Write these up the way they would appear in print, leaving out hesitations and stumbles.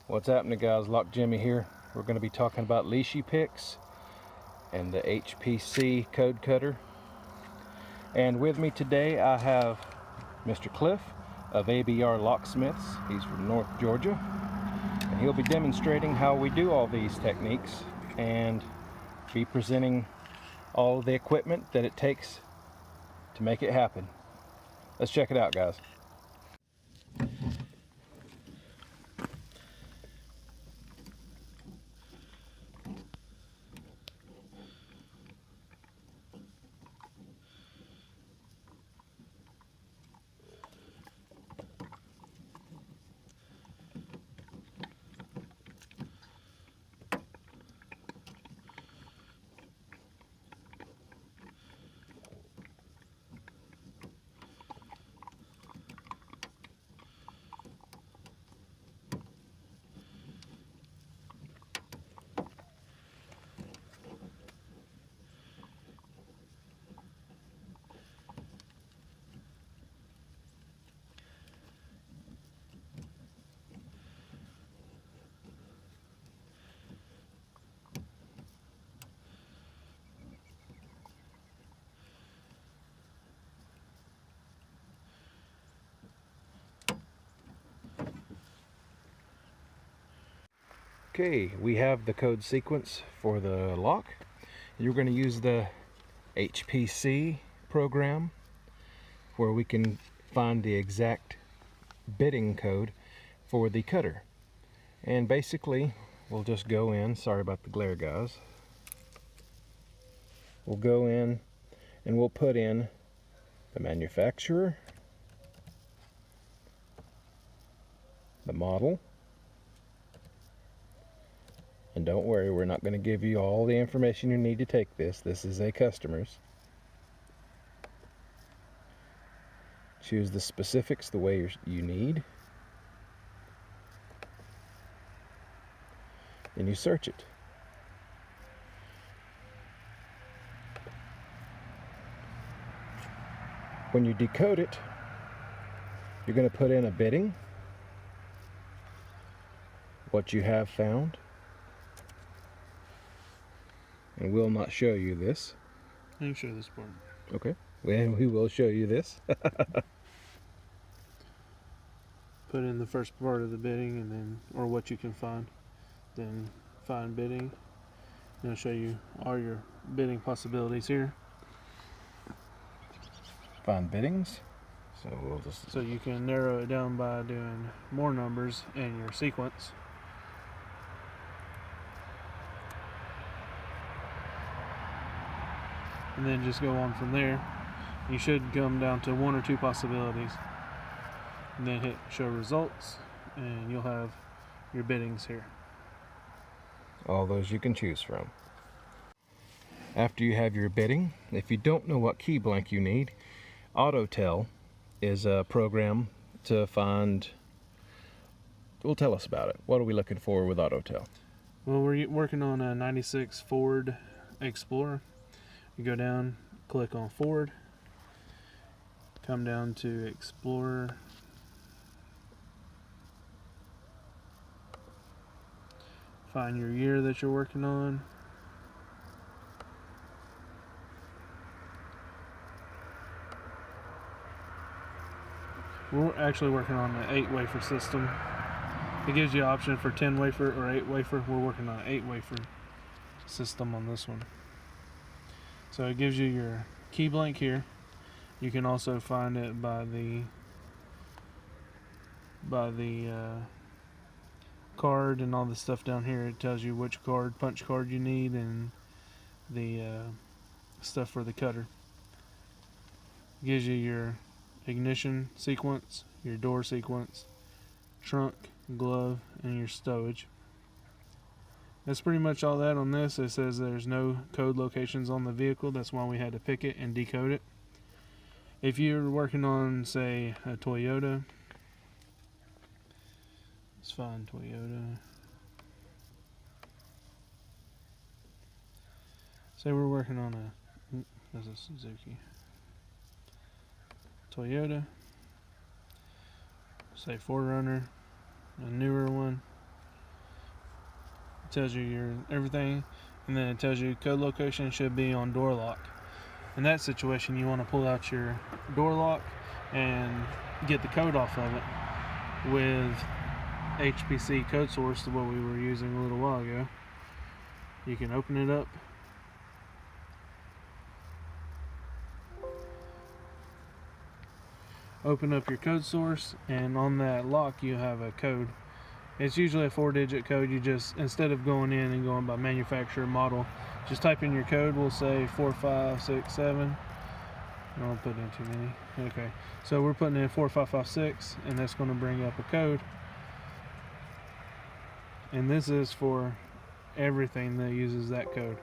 What's happening, guys? Lock Jimmy here. We're going to be talking about Lishi Picks and the HPC Code Cutter. And with me today I have Mr. Cliff of ABR Locksmiths. He's from North Georgia, and he'll be demonstrating how we do all these techniques and be presenting all the equipment that it takes to make it happen. Let's check it out, guys. Okay, we have the code sequence for the lock. You're going to use the HPC program where we can find the exact bitting code for the cutter. And basically, we'll just go in, sorry about the glare, guys. We'll go in and we'll put in the manufacturer, the model, and don't worry, we're not going to give you all the information you need to take this. This is a customer's. Choose the specifics the way you need. And you search it. When you decode it, you're going to put in a bitting, what you have found. And we'll not show you this. I can show this part. Okay, and we will show you this. Put in the first part of the bidding, and then, or what you can find. Then find bidding. And I'll show you all your bidding possibilities here. Find biddings. So we'll just. So you can narrow it down by doing more numbers in your sequence. And then just go on from there. You should come down to one or two possibilities, and then hit show results, and you'll have your biddings here. All those you can choose from. After you have your bidding, if you don't know what key blank you need, AutoTell is a program to find. Well, tell us about it. What are we looking for with AutoTell? Well, we're working on a 96 Ford Explorer. You go down, click on Ford, come down to Explorer, find your year that you're working on, we're actually working on an 8 wafer system. It gives you an option for 10 wafer or 8 wafer. We're working on an 8 wafer system on this one. So it gives you your key blank here. You can also find it by the card and all the stuff down here. It tells you which punch card you need, and the stuff for the cutter. It gives you your ignition sequence, your door sequence, trunk, glove, and your stowage. That's pretty much all that on this. It says there's no code locations on the vehicle. That's why we had to pick it and decode it. If you're working on, say, a Toyota, let's find Toyota. Say we're working on that's a Suzuki. Toyota, say 4Runner, a newer one, It tells you your everything, and then it tells you code location should be on door lock. In that situation, you want to pull out your door lock and get the code off of it with HPC Code Source, what we were using a little while ago. You can open it up. Open up your code source, and on that lock you have a code. It's usually a 4-digit code. You just, instead of going in and going by manufacturer model, just type in your code. We'll say 4567. I won't put in too many. Okay, so we're putting in 4556, and that's going to bring up a code. And this is for everything that uses that code.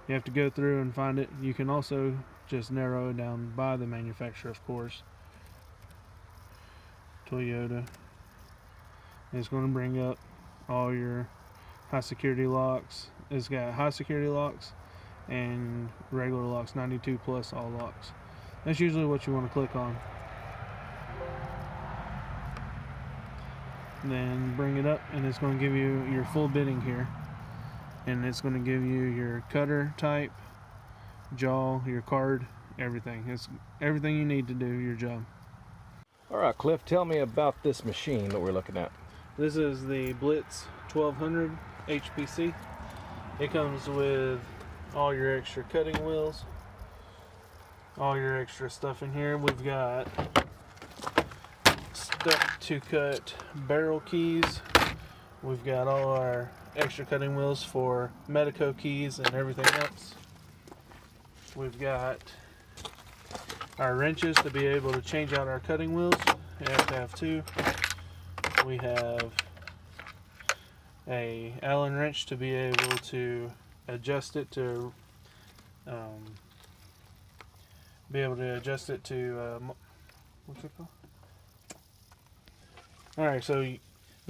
You have to go through and find it. You can also just narrow it down by the manufacturer, of course. Toyota. And it's going to bring up all your high security locks. It's got high security locks and regular locks, 92 plus all locks. That's usually what you want to click on. Then bring it up, and it's going to give you your full bidding here. And it's going to give you your cutter type, jaw, your card, everything. It's everything you need to do your job. Alright, Cliff, tell me about this machine that we're looking at. This is the Blitz 1200 HPC. It comes with all your extra cutting wheels, all your extra stuff in here. We've got stuff to cut barrel keys. We've got all our extra cutting wheels for Medico keys and everything else. We've got our wrenches to be able to change out our cutting wheels. You have to have two. We have a Allen wrench to be able to adjust it to what's it called? Alright, so we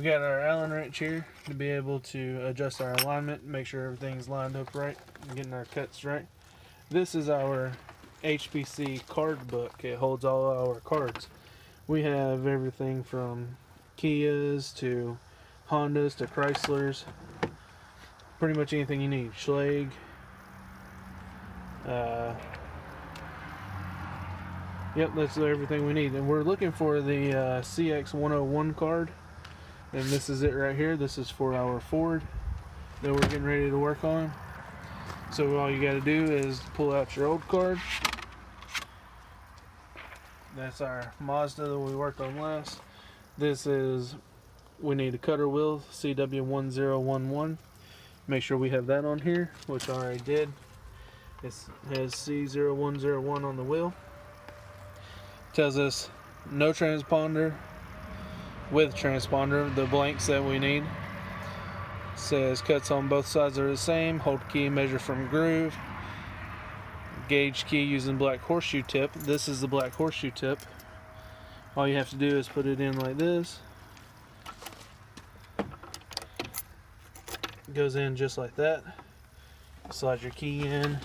got our Allen wrench here to be able to adjust our alignment, make sure everything's lined up right, and getting our cuts right. This is our HPC card book. It holds all our cards. We have everything from Kias to Hondas to Chryslers, pretty much anything you need. Schlage, yep, that's everything we need. And we're looking for the CX101 card, and this is it right here. This is for our Ford that we're getting ready to work on. So all you got to do is pull out your old card. That's our Mazda that we worked on last. We need a cutter wheel, CW1011. Make sure we have that on here, which I already did. It has C0101 on the wheel. Tells us no transponder, with transponder, the blanks that we need. Says cuts on both sides are the same. Hold key, measure from groove. Gauge key using black horseshoe tip. This is the black horseshoe tip. All you have to do is put it in like this. It goes in just like that. Slide your key in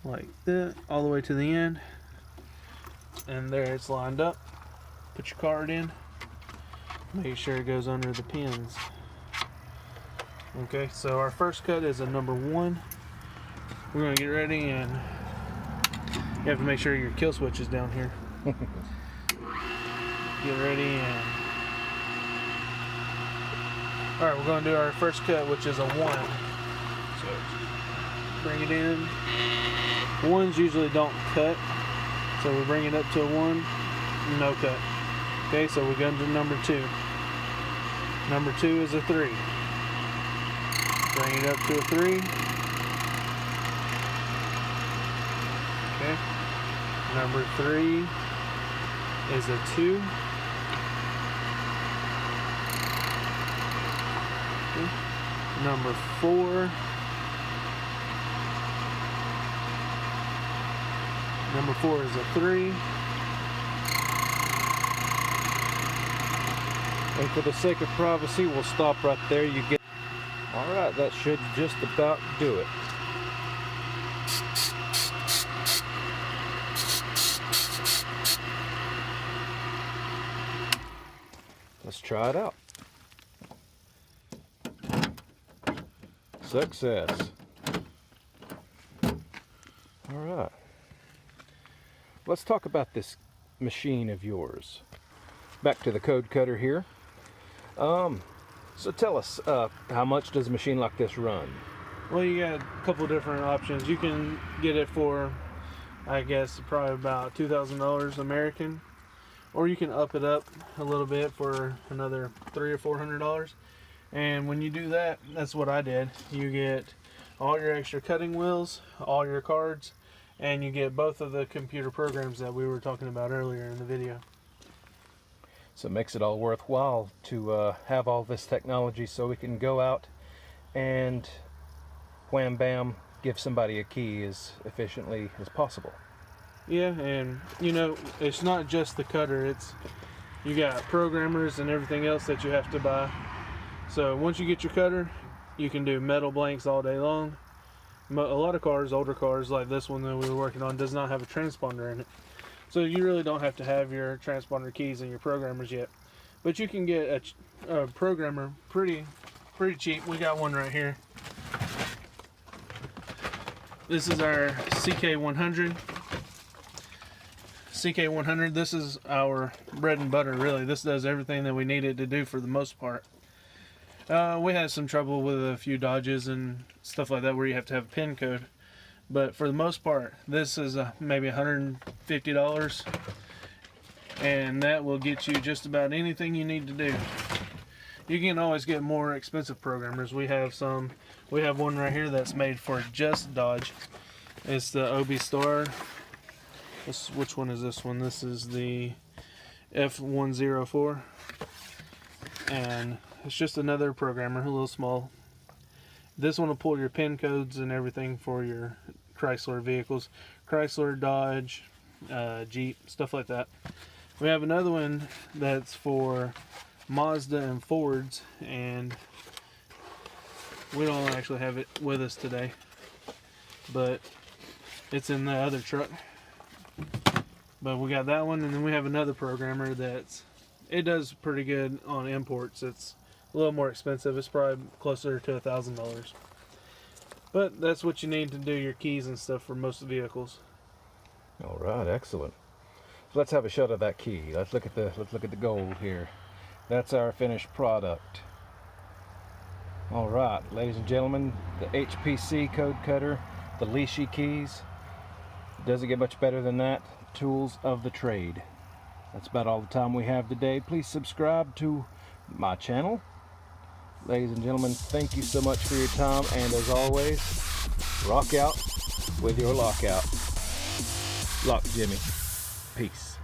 like that, all the way to the end. And there it's lined up. Put your card in. Make sure it goes under the pins. Okay, so our first cut is a number 1. We're going to get ready, and you have to make sure your kill switch is down here. Get ready, and alright, we're going to do our first cut, which is a 1. So bring it in. 1s usually don't cut, so we bring it up to a 1, no cut. Okay, so we go to number 2. Number 2 is a 3. Bring it up to a 3. Okay. Number 3 is a 2. Okay. Number 4. Number 4 is a 3. And for the sake of privacy, we'll stop right there. Alright, that should just about do it. Let's try it out. Success. Alright. Let's talk about this machine of yours. Back to the code cutter here. So tell us, how much does a machine like this run? Well, you got a couple different options. You can get it for, I guess, probably about $2,000 American, or you can up it up a little bit for another $300 or $400. And when you do that, that's what I did. You get all your extra cutting wheels, all your cards, and you get both of the computer programs that we were talking about earlier in the video. So it makes it all worthwhile to have all this technology so we can go out and wham bam, give somebody a key as efficiently as possible. Yeah, and you know, it's not just the cutter, it's you got programmers and everything else that you have to buy. So once you get your cutter, you can do metal blanks all day long. A lot of cars, older cars like this one that we were working on, does not have a transponder in it. So you really don't have to have your transponder keys and your programmers yet. But you can get a programmer pretty cheap. We got one right here. This is our CK100. CK100, this is our bread and butter, really. This does everything that we need it to do for the most part. We had some trouble with a few dodges and stuff like that where you have to have a pin code. But for the most part, this is maybe $150, and that will get you just about anything you need to do. You can always get more expensive programmers. We have one right here that's made for just Dodge. It's the OB Star. Which one is this one? This is the F104, and it's just another programmer, a little small. This one will pull your pin codes and everything for your Chrysler vehicles. Chrysler, Dodge, Jeep, stuff like that. We have another one that's for Mazda and Fords, and we don't actually have it with us today, but it's in the other truck. But we got that one, and then we have another programmer it does pretty good on imports. It's a little more expensive. It's probably closer to $1,000. But that's what you need to do your keys and stuff for most vehicles. All right, excellent. So let's have a shot of that key. Let's look at the gold here. That's our finished product. All right, ladies and gentlemen, the HPC Code Cutter, the Lishi keys. Doesn't get much better than that. Tools of the trade. That's about all the time we have today. Please subscribe to my channel. Ladies and gentlemen, thank you so much for your time, and as always, rock out with your lockout. Lock Jimmy. Peace.